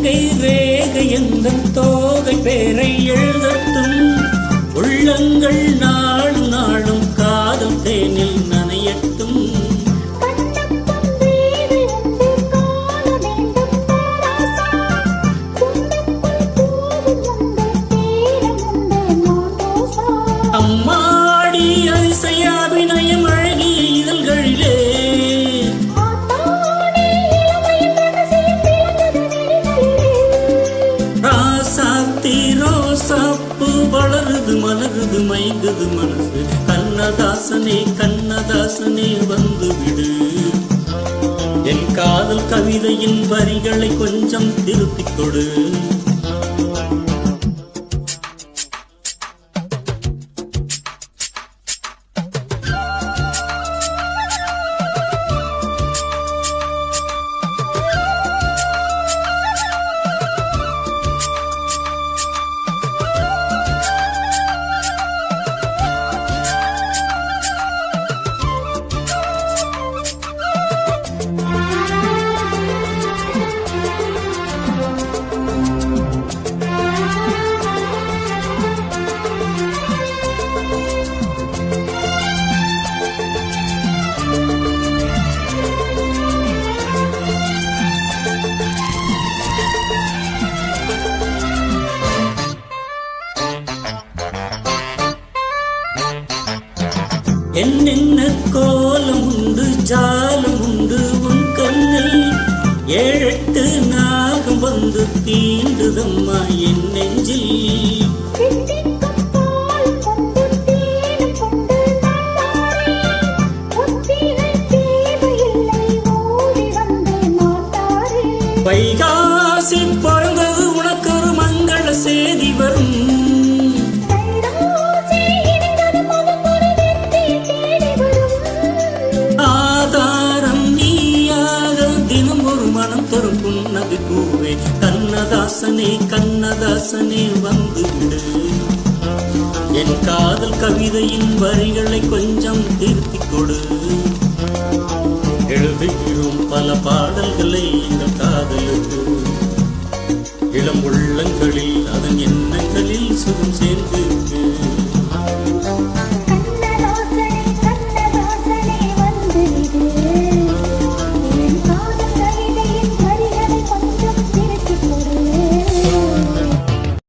அங்கை ரேகை எந்த தோகை பேரை எழுதட்டும். உள்ளங்கள் நாளும் நாளும் காதல் தேனில் நனையட்டும். அம்மாடி அதிசயாபிநயம் அழகிய இதழ்களிலே ராசாத்தி ரோசாப்பு வளருது மலருது மைகுது மனசு. கண்ணதாசனே கண்ணதாசனே வந்து விடு. என் காதல் கவிதையின் வரிகளை கொஞ்சம் திருப்பிக் கொடு. என்னென்ன கோலம் உண்டு ஜாலம் உண்டு உன் கண்ணில். 7-8 நாகம் வந்து தீண்டுதம்மா என் நெஞ்சில். வைகாசி பிறந்தது உனக்கு ஒரு மங்கள செய்தி வரும். மனம் தரும் புன்னகை பூவே கண்ணதாசனே கண்ணதாசனே வந்து விடு. என் காதல் கவிதையின் வரிகளை கொஞ்சம் திருப்பிக் கொடு. எழுதுகிறோம் பல பாடல்களை எங்கள் காதலுக்கு. இளம் உள்ள